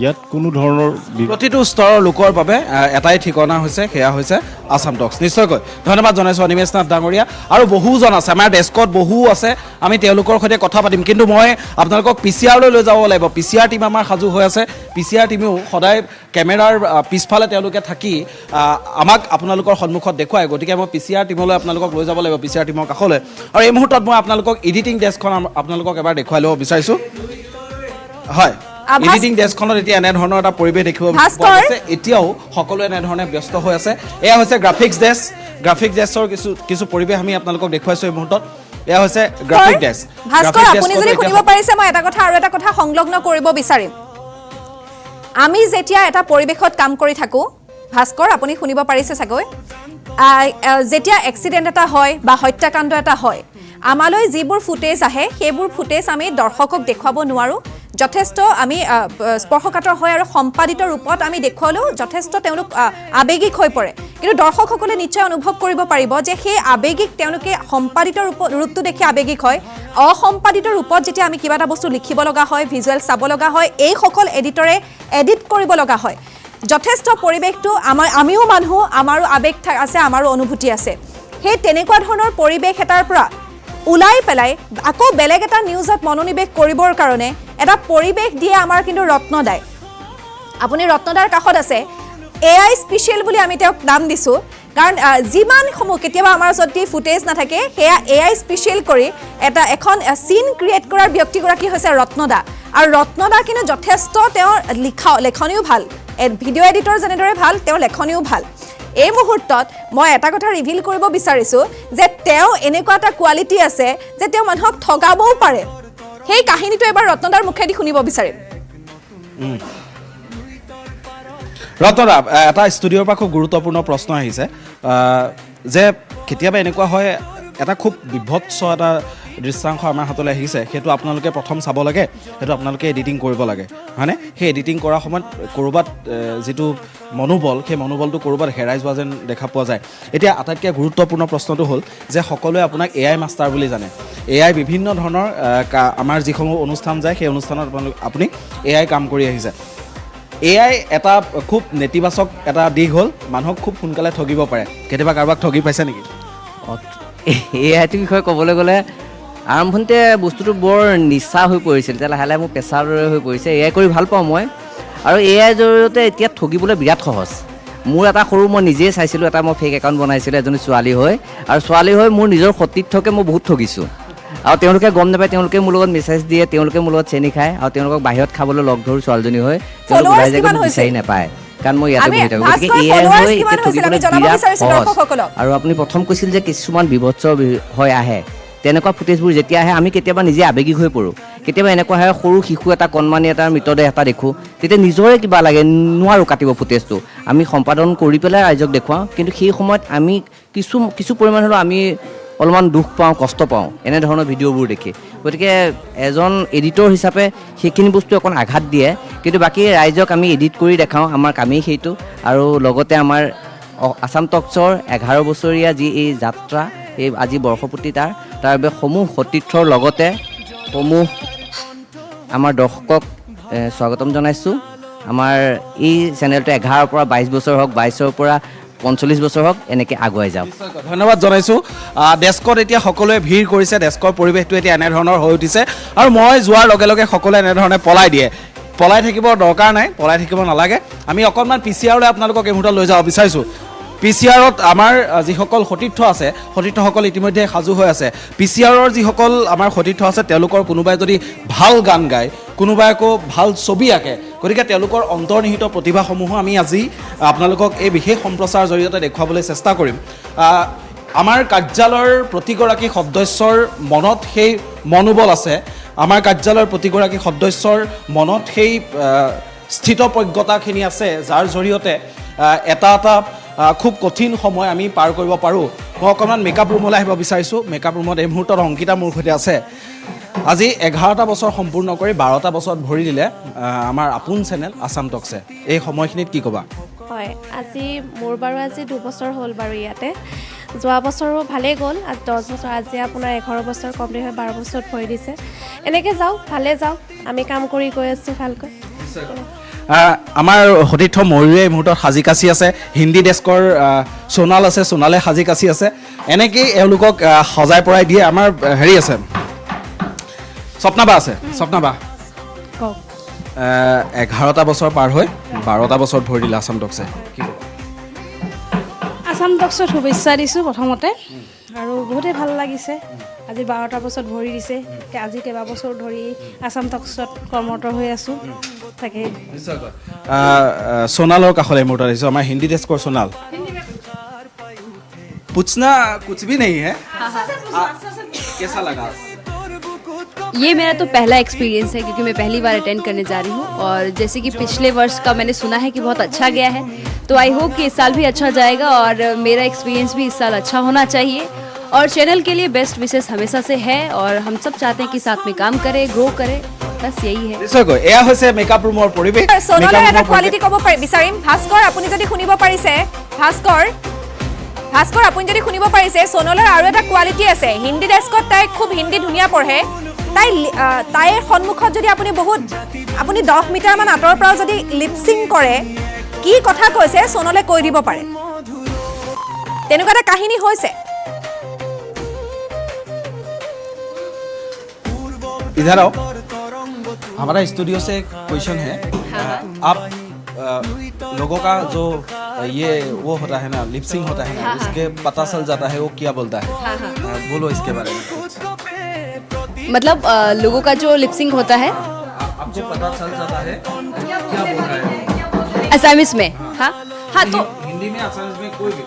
ইয়াত কোনো ধৰণৰ প্ৰতিটো স্তৰৰ লোকৰ বাবে এটাই ঠিকনা হৈছে, সেয়া হৈছে আছাম টক্স। নিশ্চয়কৈ ধন্যবাদ জনাইছোঁ অনিমেষ নাথ ডাঙৰীয়া। আৰু বহুজন আছে আমাৰ ডেস্কত, বহু আছে, আমি তেওঁলোকৰ সৈতে কথা পাতিম। কিন্তু মই আপোনালোকক PCR-লৈ লৈ যাব লাগিব। PCR টীম আমাৰ সাজু হৈ আছে। PCR টীমেও সদায় কেমেৰাৰ পিছফালে তেওঁলোকে থাকি আমাক আপোনালোকৰ সন্মুখত দেখুৱায়। গতিকে মই PCR টীমলৈ আপোনালোকক লৈ যাব লাগিব, PCR টীমৰ কাষলৈ। আৰু এই মুহূৰ্তত মই আপোনালোকক এডিটিং ডেস্কখন আপোনালোকক এবাৰ দেখুৱাই ল'ব বিচাৰিছোঁ। হয়, এডিটিং ডেস্কখনত এতিয়া এনেধৰণৰ এটা পৰিৱেশ দেখিব পোৱা গৈছে। এতিয়াও সকলোৱে এনেধৰণে ব্যস্ত হৈ আছে। এয়া হৈছে গ্ৰাফিক্স ডেস্ক। গ্ৰাফিক্স ডেস্কৰ কিছু পৰিৱেশ আমি আপোনালোকক দেখুৱাইছোঁ এই মুহূৰ্তত। এয়া হৈছে গ্ৰাফিক ডেস্ক। ভাস্কৰ, আপুনি যদি শুনিব পাৰিছে, মই এটা কথা আৰু এটা কথা সংলগ্ন কৰিব বিচাৰিম। আমি যেতিয়া এটা পৰিৱেশত কাম কৰি থাকোঁ, ভাস্কৰ আপুনি শুনিব পাৰিছে চাগৈ, যেতিয়া এক্সিডেণ্ট এটা হয় বা হত্যাকাণ্ড এটা হয়, আমালৈ যিবোৰ ফুটেজ আহে সেইবোৰ ফুটেজ আমি দৰ্শকক দেখুৱাব নোৱাৰোঁ। যথেষ্ট আমি স্পৰ্শকাতৰ হয় আৰু সম্পাদিত ৰূপত আমি দেখুৱালেও যথেষ্ট তেওঁলোক আৱেগিক হৈ পৰে। কিন্তু দৰ্শকসকলে নিশ্চয় অনুভৱ কৰিব পাৰিব যে সেই আৱেগিক তেওঁলোকে সম্পাদিত ৰূপটো দেখি আৱেগিক হয়। অসম্পাদিত ৰূপত যেতিয়া আমি কিবা এটা বস্তু লিখিব লগা হয়, ভিজুৱেল চাব লগা হয়, এইসকল এডিটৰে এডিট কৰিব লগা হয়। যথেষ্ট পৰিৱেশটো আমিও মানুহ, আমাৰো আৱেগ আছে, আমাৰো অনুভূতি আছে। সেই তেনেকুৱা ধৰণৰ পৰিৱেশ এটাৰ পৰা ওলাই পেলাই আকৌ বেলেগ এটা নিউজত মনোনিৱেশ কৰিবৰ কাৰণে এটা পৰিৱেশ দিয়ে আমাৰ কিন্তু ৰত্নদাই। আপুনি ৰত্নদাৰ কাষত আছে, AI স্পেচিয়েল বুলি আমি তেওঁক নাম দিছোঁ, কাৰণ যিমানসমূহ কেতিয়াবা আমাৰ যদি ফুটেজ নাথাকে সেয়া AI স্পেচিয়েল কৰি এখন চিন ক্ৰিয়েট কৰাৰ ব্যক্তিগৰাকী হৈছে ৰত্নদা। আৰু ৰত্নদা কিন্তু যথেষ্ট তেওঁৰ লেখনিও ভাল, ভিডিঅ' এডিটৰ যেনেদৰে ভাল তেওঁৰ লেখনিও ভাল। এই মুহূৰ্তত মই এটা কথা ৰিভিল কৰিব বিচাৰিছোঁ যে তেওঁ এনেকুৱা এটা কোৱালিটি আছে যে তেওঁ মানুহক ঠগাবও পাৰে। সেই কাহিনীটো এবাৰ ৰত্নদাৰ মুখেদি শুনিব বিচাৰিম। ৰত্নদা, এটা ষ্টুডিঅ'ৰ পৰা খুব গুৰুত্বপূৰ্ণ প্ৰশ্ন আহিছে যে কেতিয়াবা এনেকুৱা হয় এটা খুব বিভৎস এটা দৃশ্যাংশ আমাৰ হাতলৈ আহিছে, সেইটো আপোনালোকে প্ৰথম চাব লাগে, সেইটো আপোনালোকে এডিটিং কৰিব লাগে, হয়নে? সেই এডিটিং কৰাৰ সময়ত ক'ৰবাত যিটো মনোবল, সেই মনোবলটো ক'ৰবাত হেৰাই যোৱা যেন দেখা পোৱা যায়। এতিয়া আটাইতকৈ গুৰুত্বপূৰ্ণ প্ৰশ্নটো হ'ল যে সকলোৱে আপোনাক AI মাষ্টাৰ বুলি জানে। AI বিভিন্ন ধৰণৰ আমাৰ যিসমূহ অনুষ্ঠান যায় সেই অনুষ্ঠানত আপুনি AI কাম কৰি আহিছে। AI এটা খুব নেতিবাচক এটা দিশ হ'ল মানুহক খুব সোনকালে ঠগিব পাৰে। কেতিয়াবা কাৰোবাক ঠগি পাইছে নেকি? AIটোৰ বিষয়ে ক'বলৈ গ'লে আৰম্ভণিতে বস্তুটো বৰ নিচা হৈ পৰিছিল, এতিয়া লাহে লাহে মোৰ পেছাৰ দৰে হৈ পৰিছে। AI কৰি ভাল পাওঁ মই, আৰু AIৰ জৰিয়তে এতিয়া ঠগিবলৈ বিৰাট সহজ। মোৰ এটা সৰু মই নিজেই চাইছিলোঁ, এটা মই ফেক একাউণ্ট বনাইছিলোঁ এজনী ছোৱালী হৈ, আৰু ছোৱালী হৈ মোৰ নিজৰ সতীৰ্থকে মই বহুত ঠগিছোঁ। আৰু তেওঁলোকে গম নাপায়, তেওঁলোকে মোৰ লগত মেছেজ দিয়ে, তেওঁলোকে মোৰ লগত চেনি খায়, আৰু তেওঁলোকক বাহিৰত খাবলৈ লগ ধৰোঁ ছোৱালীজনী হৈ, তেওঁলোক ওলাই যায় মোক বিচাৰি নাপায়, কাৰণ মই ইয়াতে বহি থাকোঁ। গতিকে AI হৈ এতিয়া ঠগিবলৈ বিৰাট সহজ। আৰু আপুনি প্ৰথম কৈছিল যে কিছুমান বিভৎস হৈ আহে, তেনেকুৱা ফুটেজবোৰ যেতিয়া আহে আমি কেতিয়াবা নিজে আৱেগিক হৈ পৰোঁ। কেতিয়াবা এনেকুৱা হয় সৰু শিশু এটা কণমানি এটাৰ মৃতদেহ এটা দেখোঁ, তেতিয়া নিজৰে কিবা লাগে, নোৱাৰোঁ কাটিব ফুটেজটো। আমি সম্পাদন কৰি পেলাই ৰাইজক দেখুৱাওঁ, কিন্তু সেই সময়ত আমি কিছু পৰিমাণ হ'লেও আমি অলপমান দুখ পাওঁ, কষ্ট পাওঁ এনেধৰণৰ ভিডিঅ'বোৰ দেখি। গতিকে এজন এডিটৰ হিচাপে সেইখিনি বস্তু অকণ আঘাত দিয়ে, কিন্তু বাকী ৰাইজক আমি এডিট কৰি দেখাওঁ, আমাৰ কামেই সেইটো। আৰু লগতে আমাৰ আছাম টকছৰ 11 বছৰীয়া যি এই যাত্ৰা, এই আজি বৰ্ষপূৰ্তি তাৰ বাবে সমূহ সতীৰ্থৰ লগতে সমূহ আমাৰ দৰ্শকক স্বাগতম জনাইছোঁ। আমাৰ এই চেনেলটো 11ৰ পৰা 22 বছৰ হওক, 22ৰ পৰা 45 বছৰ হওক, এনেকৈ আগুৱাই যাওক। ধন্যবাদ জনাইছোঁ। ডেস্কত এতিয়া সকলোৱে ভিৰ কৰিছে, ডেস্কৰ পৰিৱেশটো এতিয়া এনেধৰণৰ হৈ উঠিছে, আৰু মই যোৱাৰ লগে লগে সকলোৱে এনেধৰণে পলাই দিয়ে। পলাই থাকিব দৰকাৰ নাই, পলাই থাকিব নালাগে। আমি অকণমান PCRলৈ আপোনালোকক এই মুহূৰ্তত লৈ যাব বিচাৰিছোঁ। PCRত আমাৰ যিসকল সতীৰ্থ আছে, সতীৰ্থসকল ইতিমধ্যে সাজু হৈ আছে। PCRৰ যিসকল আমাৰ সতীৰ্থ আছে, তেওঁলোকৰ কোনোবাই যদি ভাল গান গায়, কোনোবাই আকৌ ভাল ছবি আঁকে, গতিকে তেওঁলোকৰ অন্তৰ্নিহিত প্ৰতিভাসমূহো আমি আজি আপোনালোকক এই বিশেষ সম্প্ৰচাৰৰ জৰিয়তে দেখুৱাবলৈ চেষ্টা কৰিম। আমাৰ কাৰ্যালয়ৰ প্ৰতিগৰাকী সদস্যৰ মনত সেই মনোবল আছে, আমাৰ কাৰ্যালয়ৰ প্ৰতিগৰাকী সদস্যৰ মনত সেই স্থিতপ্ৰজ্ঞতাখিনি আছে, যাৰ জৰিয়তে এটা খুব কঠিন সময় আমি পাৰ কৰিব পাৰোঁ। মই অকণমান মেকআপ ৰুমলৈ আহিব বিচাৰিছোঁ। মেকআপ ৰুমত এই মুহূৰ্তত অংকিতা মোৰ সৈতে আছে। আজি 11টা বছৰ সম্পূৰ্ণ কৰি 12টা বছৰত ভৰি দিলে আমাৰ আপোন চেনেল আছাম টকছে। এই সময়খিনিত কি ক'বা? হয়, আজি মোৰ বাৰু আজি 2 বছৰ হ'ল বাৰু ইয়াতে। যোৱা বছৰো ভালেই গ'ল, আজি 10 বছৰ, আজি আপোনাৰ 11 বছৰ কমপ্লিট হৈ 12 বছৰত ভৰি দিছে। এনেকৈ যাওক, ভালে যাওক, আমি কাম কৰি গৈ আছোঁ ভালকৈ। আমাৰ সতীৰ্থ ময়ূৰে এই মুহূৰ্তত সাজি কাচি আছে, হিন্দী ডেস্কৰ সোণাল আছে, সোণালে সাজি কাচি আছে, এনেকেই এওঁলোকক সজাই পৰাই দিয়ে। আমাৰ হেৰি আছে, স্বপ্নাবা আছে, স্বপ্নাবা 11টা বছৰ পাৰ হৈ 12টা বছৰত ভৰি দিলে আছাম টকছে, কি ক'ব? আছাম টকছত শুভেচ্ছা দিছোঁ প্ৰথমতে, আৰু বহুতেই ভাল লাগিছে। আজি 12টা বছৰত ভৰি দিছে, আজি কেইবাবছৰ ধৰি আছাম টকছত কৰ্মৰত হৈ আছোঁ। তাকে সোণালৰ কাষলৈ মুহূৰ্তত আহিছোঁ, আমাৰ হিন্দী ডেস্কৰ সোণাল। पूछना कुछ भी नहीं है, कैसा लगा? ये मेरा तो पहला एक्सपीरियंस है, क्योंकि मैं पहली बार अटेंड करने जा रही हूँ, और जैसे कि पिछले वर्ष का मैंने सुना है कि बहुत अच्छा गया है, तो आई होप कि इस साल भी अच्छा जाएगा, और मेरा एक्सपीरियंस भी इस साल अच्छा होना चाहिए। और चैनल के लिए बेस्ट विशेष हमेशा से है, और हम सब चाहते हैं कि साथ में काम करें, ग्रो करें, बस यही है। নিশ্চয়কৈ এয়া হৈছে মেকআপ ৰুমৰ পৰিৱেশ। সোণালৰ এটা কোৱালিটি ক'ব বিচাৰিম। ভাস্কৰ, আপুনি যদি শুনিব পাৰিছে, ভাস্কৰ আপুনি যদি শুনিব পাৰিছে, সোণালৰ আৰু এটা কোৱালিটি আছে। হিন্দী ডেস্কত তাই খুব হিন্দী ধুনীয়া পঢ়ে। তাইৰ সন্মুখত যদি আপুনি 10 মিটাৰমান আঁতৰৰ পৰা যদি লিপচিং কৰে, কি কথা কৈছে সোণালে কৈ দিব পাৰে। তেনেকুৱা এটা কাহিনী হৈছে। इधर आओ। हमारा स्टूडियो से एक क्वेश्चन है। आप लोगों का जो ये वो होता है ना, लिपसिंग होता है ना, इसके पता चल जाता है वो क्या बोलता है। बोलो इसके बारे में। मतलब लोगों का जो लिपसिंग होता है आपको पता चल जाता है क्या बोल रहा है असामिस में। हाँ हाँ, तो हिंदी में, असमिया में, कोई भी।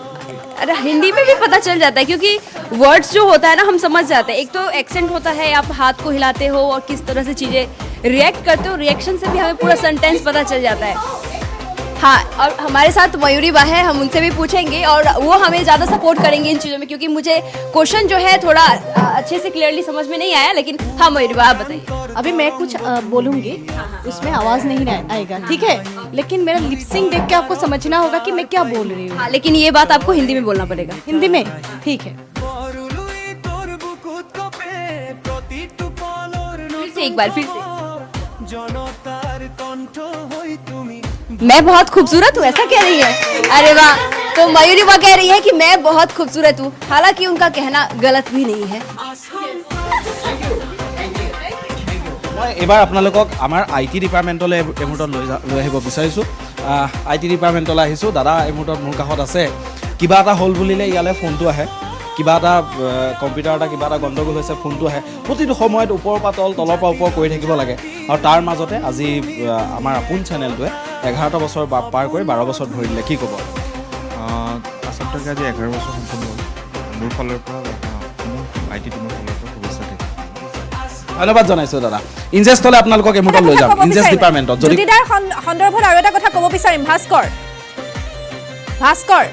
अरे हिंदी में भी पता चल जाता है, क्योंकि वर्ड्स जो होता है ना हम समझ जाते हैं। एक तो एक्सेंट होता है, आप हाथ को हिलाते हो और किस तरह से चीज़ें रिएक्ट करते हो, रिएक्शन से भी हमें पूरा सेंटेंस पता चल जाता है। हाँ, और हमारे साथ मयूरी बा है, हम उनसे भी पूछेंगे और वो हमें ज़्यादा सपोर्ट करेंगे इन चीज़ों में, क्योंकि मुझे क्वेश्चन जो है थोड़ा अच्छे से क्लियरली समझ में नहीं आया। लेकिन हाँ मयूरी बा, आप बताइए। अभी मैं कुछ बोलूँगी, उसमें आवाज़ नहीं आएगा, ठीक है? लेकिन मेरा लिपसिंग देख के आपको समझना होगा कि मैं क्या बोल रही हूँ। हाँ, लेकिन ये बात आपको हिंदी में बोलना पड़ेगा। हिंदी में? ठीक है। फिर से एक बार, फिर से। मैं बहुत खूबसूरत हूँ, ऐसा कह रही है? अरे वाह, तो मयूरी वाह कह रही है कि मैं बहुत खूबसूरत हूँ, हालांकि उनका कहना गलत भी नहीं है। মই এবাৰ আপোনালোকক আমাৰ IT ডিপাৰ্টমেণ্টলৈ এই মুহূৰ্তত লৈ আহিব বিচাৰিছোঁ। IT ডিপাৰ্টমেণ্টলৈ আহিছোঁ। দাদা এই মুহূৰ্তত মোৰ কাষত আছে। কিবা এটা হ'ল বুলিলে ইয়ালৈ ফোনটো আহে, কিবা এটা কম্পিউটাৰ এটা কিবা এটা গণ্ডগোল হৈছে, ফোনটো আহে। প্ৰতিটো সময়ত ওপৰৰ পৰা তল, তলৰ পৰা ওপৰ কৰি থাকিব লাগে। আৰু তাৰ মাজতে আজি আমাৰ আপোন চেনেলটোৱে 11টা বছৰ পাৰ কৰি 12 বছৰত ভৰি দিলে। কি ক'ব? আচলতে আজি 11 বছৰ সম্পূৰ্ণ হ'ল। মোৰ ফালৰ পৰা মোৰ IT টিমৰ ফালৰ পৰা শুভেচ্ছা থাকিল। ধন্যবাদ জনাইছোঁ দাদা। ইনজেষ্টলৈ আপোনালোকক এই মুহূৰ্তত লৈ যাম, ইনজেষ্ট ডিপাৰ্টমেণ্টত। জ্যোতিদাৰ সন্দৰ্ভত আৰু এটা কথা ক'ব বিচাৰিম। ভাস্কৰ,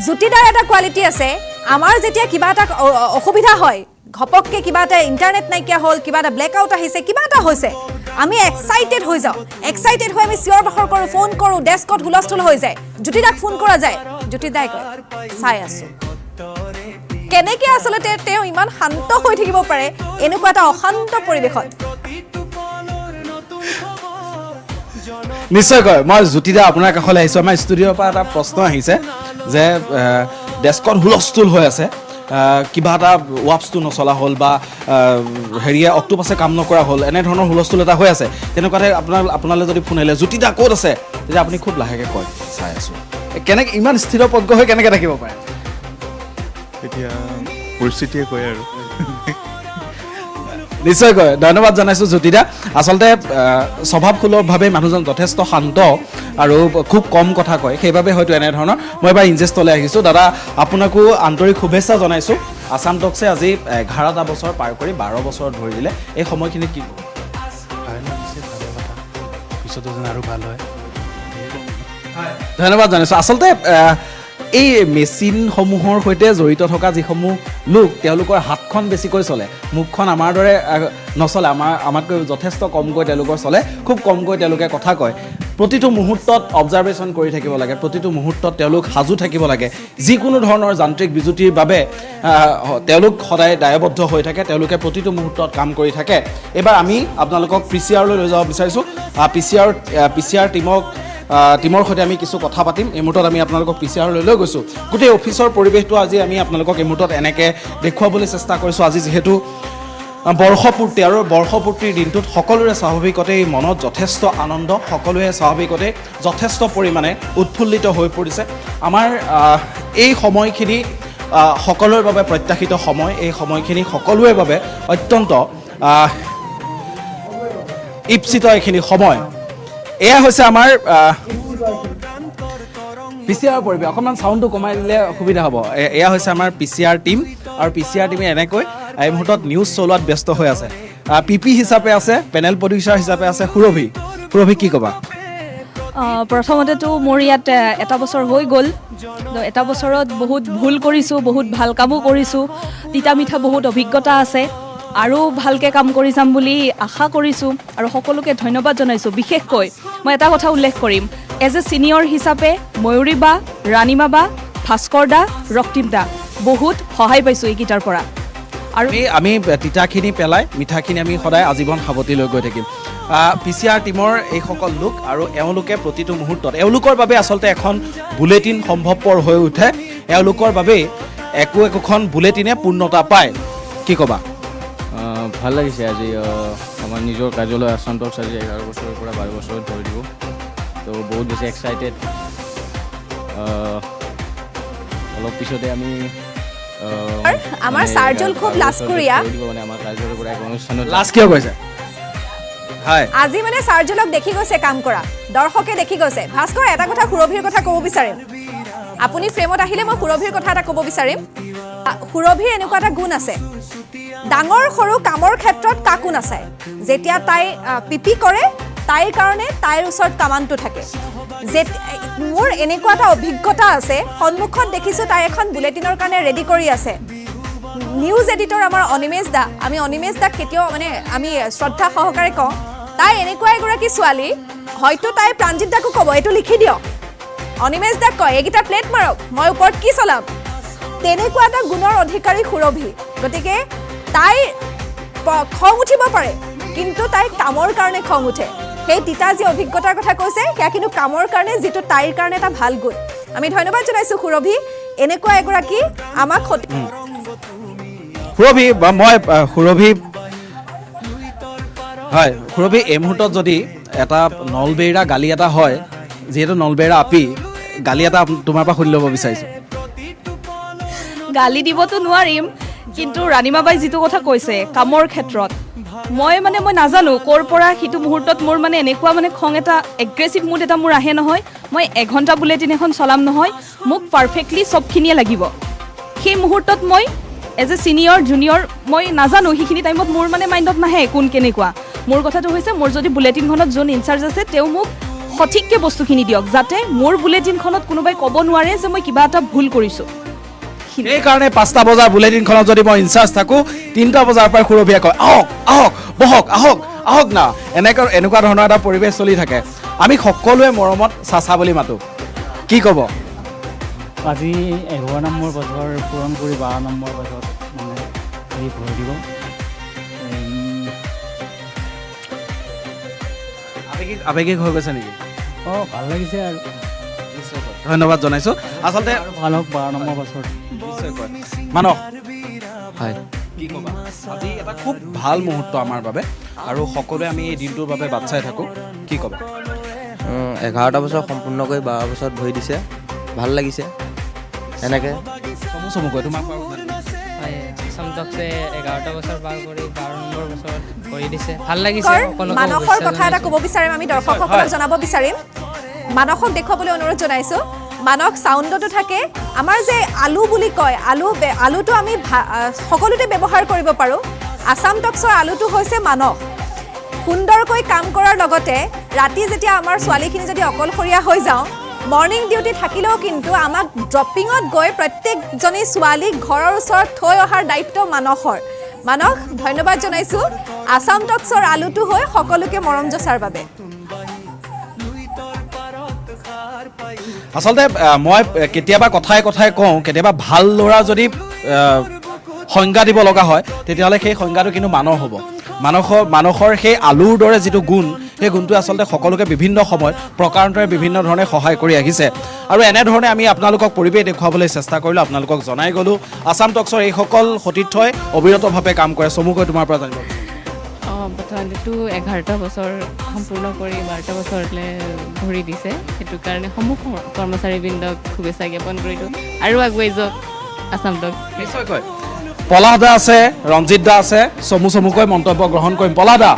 জ্যোতিদাৰ এটা কোৱালিটি আছে, আমাৰ যেতিয়া কিবা এটা অসুবিধা হয়, ঘপককে কিবা এটা ইণ্টাৰনেট নাইকিয়া হ'ল, কিবা এটা ব্লেক আউট আহিছে, কিবা এটা হৈছে, আমি এক্সাইটেড হৈ যাওঁ। এক্সাইটেড হৈ আমি চিঞৰ বাখৰ কৰোঁ, ফোন কৰোঁ, ডেস্কত হুলস্থুল হৈ যায়। জ্যোতিদাক ফোন কৰা যায়, জ্যোতিদাই কয় চাই আছোঁ। কেনেকৈ আচলতে তেওঁ ইমান শান্ত হৈ থাকিব পাৰে এনেকুৱা এটা অশান্ত পৰিৱেশত? নিশ্চয়কৈ মই জ্যোতিদা আপোনাৰ কাষলৈ আহিছোঁ। আমাৰ ষ্টুডিঅ'ৰ পৰা এটা প্ৰশ্ন আহিছে যে ডেস্কত হুলস্থুল হৈ আছে, কিবা এটা ৱাপছটো নচলা হ'ল বা হেৰিয়ে অক্টোপাছে কাম নকৰা হ'ল, এনেধৰণৰ হুলস্থুল এটা হৈ আছে। তেনেকুৱাতে আপোনালৈ যদি ফোন আহিলে জ্যোতিদা ক'ত আছে, তেতিয়া আপুনি খুব লাহেকৈ কয় চাই আছোঁ। কেনেকৈ ইমান স্থিৰপ্ৰজ্ঞ হৈ কেনেকৈ থাকিব পাৰে? এতিয়া পৰিস্থিতিয়ে কয় আৰু। নিশ্চয়কৈ ধন্যবাদ জনাইছোঁ জ্যোতিদা। আচলতে স্বভাৱসুলভভাৱে মানুহজন যথেষ্ট শান্ত আৰু খুব কম কথা কয়, সেইবাবে হয়তো এনেধৰণৰ। মই এবাৰ ইনজেষ্টলৈ আহিছোঁ। দাদা আপোনাকো আন্তৰিক শুভেচ্ছা জনাইছোঁ। আছাম টকছে আজি 11টা বছৰ পাৰ কৰি 12 বছৰত ভৰি দিলে। এই সময়খিনিত কি ক'ব? পিছতো যেন আৰু ভাল হয়। ধন্যবাদ জনাইছোঁ। আচলতে এই মেচিনসমূহৰ সৈতে জড়িত থকা যিসমূহ লোক, তেওঁলোকৰ হাতখন বেছিকৈ চলে, মুখখন আমাৰ দৰে নচলে। আমাতকৈ যথেষ্ট কমকৈ তেওঁলোকৰ চলে, খুব কমকৈ তেওঁলোকে কথা কয়। প্ৰতিটো মুহূৰ্তত অবজাৰ্ভেশ্যন কৰি থাকিব লাগে, প্ৰতিটো মুহূৰ্তত তেওঁলোক সাজু থাকিব লাগে। যিকোনো ধৰণৰ যান্ত্ৰিক বিজুতিৰ বাবে তেওঁলোক সদায় দায়বদ্ধ হৈ থাকে, তেওঁলোকে প্ৰতিটো মুহূৰ্তত কাম কৰি থাকে। এইবাৰ আমি আপোনালোকক PCR-লৈ লৈ যাব বিচাৰিছোঁ। PCR টিমৰ সৈতে আমি কিছু কথা পাতিম। এই মুহূৰ্তত আমি আপোনালোকক PCR-লৈ লৈ গৈছোঁ। গোটেই অফিচৰ পৰিৱেশটো আজি আমি আপোনালোকক এই মুহূৰ্তত এনেকৈ দেখুৱাবলৈ চেষ্টা কৰিছোঁ। আজি যিহেতু বৰ্ষপূৰ্তি, আৰু বৰ্ষপূৰ্তিৰ দিনটোত সকলোৰে স্বাভাৱিকতেই মনত যথেষ্ট আনন্দ, সকলোৱে স্বাভাৱিকতে যথেষ্ট পৰিমাণে উৎফুল্লিত হৈ পৰিছে। আমাৰ এই সময়খিনি সকলোৰে বাবে প্ৰত্যাশিত সময়। এই সময়খিনি সকলোৰে বাবে অত্যন্ত ঈপ্সিত এইখিনি সময়। এয়া হৈছে আমাৰ PCR পৰিৱেশ। অকণমান চাউণ্ডটো কমাই দিলে সুবিধা হ'ব। এয়া হৈছে আমাৰ PCR টীম, আৰু PCR টীমে এনেকৈ এই মুহূৰ্তত নিউজ চলোৱাত ব্যস্ত হৈ আছে। PP হিচাপে আছে, পেনেল প্ৰডিউচাৰ হিচাপে আছে সুৰভি। সুৰভি, কি ক'বা? প্ৰথমতেতো মোৰ ইয়াত এটা বছৰ হৈ গ'ল। এটা বছৰত বহুত ভুল কৰিছোঁ, বহুত ভাল কামো কৰিছোঁ, তিতা মিঠা বহুত অভিজ্ঞতা আছে, আৰু ভালকৈ কাম কৰি যাম বুলি আশা কৰিছোঁ, আৰু সকলোকে ধন্যবাদ জনাইছোঁ। বিশেষকৈ মই এটা কথা উল্লেখ কৰিম, এজ এ ছিনিয়ৰ হিচাপে ময়ূৰী বা, ৰাণীমা বা, ভাস্কৰ দা, ৰক্তিম দা বহুত সহায় পাইছোঁ এইকেইটাৰ পৰা। আৰু আমি তিতাখিনি পেলাই মিঠাখিনি আমি সদায় আজীৱন সাৱটি লৈ গৈ থাকিম। PCR টীমৰ এইসকল লোক, আৰু এওঁলোকে প্ৰতিটো মুহূৰ্তত, এওঁলোকৰ বাবে আচলতে এখন বুলেটিন সম্ভৱপৰ হৈ উঠে। এওঁলোকৰ বাবেই একোখন বুলেটিনে পূৰ্ণতা পায়। কি ক'বা? ভাল লাগিছে আজি আমাৰ নিজৰ কাৰ্যালয় আসাম টক্স আজি 11 বছৰৰ পৰা 12 বছৰত ধৰি দিব তো বহুত বেছি এক্সাইটেড অলপ পিছতে আমি আমাৰ চাৰ্জুল খুব লাজকুৰীয়া মানে আমাৰ কাৰ্যালয়ৰ পৰা এক অনুষ্ঠানত লাজ কিয় কৈছে হয় আজি মানে চাৰ্জুলক দেখি গৈছে কাম কৰা দৰ্শকে দেখি গৈছে ভাস্কৰ এটা কথা সুৰভিৰ কথা ক'ব বিচাৰিম আপুনি ফ্ৰেমত আহিলে মই সুৰভিৰ কথা এটা ক'ব বিচাৰিম সুৰভিৰ এনেকুৱা এটা গুণ আছে ডাঙৰ সৰু কামৰ ক্ষেত্ৰত কাকো নাচায় যেতিয়া তাই পিপি কৰে তাইৰ কাৰণে তাইৰ ওচৰত কামানটো থাকে মোৰ এনেকুৱা এটা অভিজ্ঞতা আছে সন্মুখত দেখিছোঁ তাই এখন বুলেটিনৰ কাৰণে ৰেডি কৰি আছে নিউজ এডিটৰ আমাৰ অনিমেশ দা আমি অনিমেশ দাক কেতিয়াও মানে আমি শ্ৰদ্ধা সহকাৰে কওঁ তাই এনেকুৱা এগৰাকী ছোৱালী হয়তো তাই প্ৰাঞ্জিত দাকো ক'ব এইটো লিখি দিয়ক অনিমেশ দাক কয় এইকেইটা প্লেট মাৰক মই ওপৰত কি চলাম তেনেকুৱা এটা গুণৰ অধিকাৰী সুৰভি গতিকে তাই খং উঠিব পাৰে কিন্তু তাই কামৰ কাৰণে খং উঠে সেই তিতা যি অভিজ্ঞতাৰ কথা কৈছে সেয়া কিন্তু কামৰ কাৰণে যিটো তাইৰ কাৰণে এটা ভাল গুণ আমি ধন্যবাদ জনাইছোঁ সুৰভি এনেকুৱা এগৰাকী আমাক সুৰভি মই সুৰভি হয় সুৰভি এই মুহূৰ্তত যদি এটা নলবেইৰা গালি এটা হয় যিহেতু নলবেইৰা আপি গালি এটা তোমাৰ পৰা শুনি ল'ব বিচাৰিছোঁ গালি দিবতো নোৱাৰিম কিন্তু ৰাণীমাবাই যিটো কথা কৈছে কামৰ ক্ষেত্ৰত মই নাজানো ক'ৰ পৰা সিটো মুহূৰ্তত মোৰ মানে এনেকুৱা মানে খং এটা এগ্ৰেছিভ মুড এটা মোৰ আহে নহয় মই এঘণ্টা বুলেটিন এখন চলাম নহয় মোক পাৰফেক্টলি চবখিনিয়ে লাগিব সেই মুহূৰ্তত মই এজ এ ছিনিয়ৰ জুনিয়ৰ মই নাজানো সেইখিনি টাইমত মোৰ মানে মাইণ্ডত নাহে কোন কেনেকুৱা মোৰ কথাটো হৈছে মোৰ যদি বুলেটিনখনত যোন ইনচাৰ্জ আছে তেওঁ মোক সঠিককৈ বস্তুখিনি দিয়ক যাতে মোৰ বুলেটিনখনত কোনোবাই ক'ব নোৱাৰে যে মই কিবা এটা ভুল কৰিছোঁ সেইকাৰণে 5টা বজাৰ বুলেটিনখনত যদি মই ইনচাৰ্জ থাকোঁ 3টা বজাৰ পৰা সুৰভিয়ে কয় আহক আহক বহক আহক আহক না এনেকুৱা ধৰণৰ এটা পৰিৱেশ চলি থাকে আমি সকলোৱে মৰমত চাচা বুলি মাতোঁ কি ক'ব আজি 11 নম্বৰ বছৰ পূৰণ কৰি 12 নম্বৰ বছৰত মানে হেৰি ভৰি দিব আৱেগিক হৈ গৈছে নেকি ভাল লাগিছে আৰু ধন্যবাদ জনাইছোঁ আচলতে ভাল হওক 12 নম্বৰ বছৰত মানস হয় কি ক'বা আজি এটা খুব ভাল মুহূৰ্ত আমাৰ বাবে আৰু সকলোৱে আমি এই দিনটোৰ বাবে বাট চাই থাকোঁ কি ক'বা 11টা বছৰ সম্পূৰ্ণকৈ 12 বছৰত ভৰি দিছে ভাল লাগিছে এনেকৈ চমুকৈ তোমাক আসাম টক্সে 11টা বছৰ পাৰ কৰি 12 নম্বৰ বছৰত ভৰি দিছে ভাল লাগিছে মানসৰ কথা এটা ক'ব বিচাৰিম আমি দৰ্শকসকলক জনাব বিচাৰিম মানসক দেখুৱাবলৈ অনুৰোধ জনাইছোঁ মানস চাউণ্ডতো থাকে আমাৰ যে আলু বুলি কয় আলুটো আমি সকলোতে ব্যৱহাৰ কৰিব পাৰোঁ আসাম টক্সৰ আলুটো হৈছে মানস সুন্দৰকৈ কাম কৰাৰ লগতে ৰাতি যেতিয়া আমাৰ ছোৱালীখিনি যদি অকলশৰীয়া হৈ যাওঁ মৰ্ণিং ডিউটি থাকিলেও কিন্তু আমাক ড্ৰপিঙত গৈ প্ৰত্যেকজনী ছোৱালীক ঘৰৰ ওচৰত থৈ অহাৰ দায়িত্ব মানসৰ মানস ধন্যবাদ জনাইছোঁ আসাম টক্সৰ আলুটো হৈ সকলোকে মৰম যচাৰ বাবে আচলতে মই কেতিয়াবা কথাই কওঁ কেতিয়াবা ভাল ল'ৰা যদি সংজ্ঞা দিব লগা হয় তেতিয়াহ'লে সেই সংজ্ঞাটো কিন্তু মানস হ'ব মানসৰ সেই আলুৰ দৰে যিটো গুণ সেই গুণটোৱে আচলতে সকলোকে বিভিন্ন সময়ত প্ৰকাৰান্তৰে বিভিন্ন ধৰণে সহায় কৰি আহিছে আৰু এনেধৰণে আমি আপোনালোকক পৰিৱেশ দেখুৱাবলৈ চেষ্টা কৰিলোঁ আপোনালোকক জনাই গ'লোঁ আসাম টক্সৰ এইসকল সতীৰ্থই অবিৰতভাৱে কাম কৰে চমুকৈ তোমাৰ পৰা জানিব প্ৰথমতেতো 11টা বছৰ সম্পূৰ্ণ কৰি 12টা বছৰলৈ ভৰি দিছে সেইটো কাৰণে সমূহ কৰ্মচাৰীবৃন্দক শুভেচ্ছা জ্ঞাপন কৰিলোঁ আৰু আগুৱাই যাওক আসাম টক্স নিশ্চয়কৈ পলাশ দা আছে ৰঞ্জিত দা আছে চমুকৈ মন্তব্য গ্ৰহণ কৰিম পলাশ দা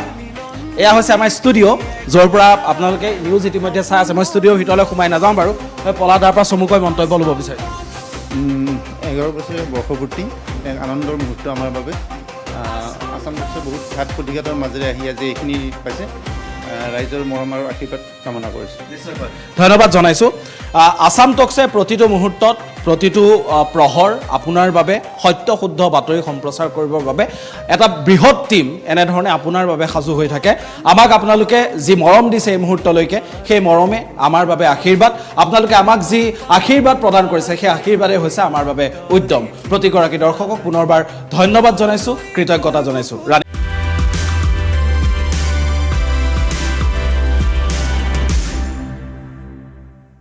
এয়া হৈছে আমাৰ ষ্টুডিঅ' য'ৰ পৰা আপোনালোকে নিউজ ইতিমধ্যে চাই আছে মই ষ্টুডিঅ'ৰ ভিতৰলৈ সোমাই নাযাওঁ বাৰু পলাশ দাৰ পৰা চমুকৈ মন্তব্য ল'ব বিচাৰিছোঁ 11 বছৰীয়া বৰ্ষপূৰ্তি এক আনন্দৰ মুহূৰ্ত আমাৰ বাবে আসাম টক্সে বহুত ঘাত প্ৰতিঘাতৰ মাজেৰে আহি আজি এইখিনি পাইছে ৰাইজৰ মৰম আৰু আশীৰ্বাদ কামনা কৰিছোঁ ধন্যবাদ জনাইছোঁ আসাম টক্সে প্ৰতিটো মুহূৰ্তত প্ৰতিটো প্ৰহৰ আপোনাৰ বাবে সত্য শুদ্ধ বাতৰি সম্প্ৰচাৰ কৰিবৰ বাবে এটা বৃহৎ টীম এনেধৰণে আপোনাৰ বাবে সাজু হৈ থাকে আমাক আপোনালোকে যি মৰম দিছে এই মুহূৰ্তলৈকে সেই মৰমে আমাৰ বাবে আশীৰ্বাদ আপোনালোকে আমাক যি আশীৰ্বাদ প্ৰদান কৰিছে সেই আশীৰ্বাদেই হৈছে আমাৰ বাবে উদ্যম প্ৰতিগৰাকী দৰ্শকক পুনৰবাৰ ধন্যবাদ জনাইছোঁ কৃতজ্ঞতা জনাইছোঁ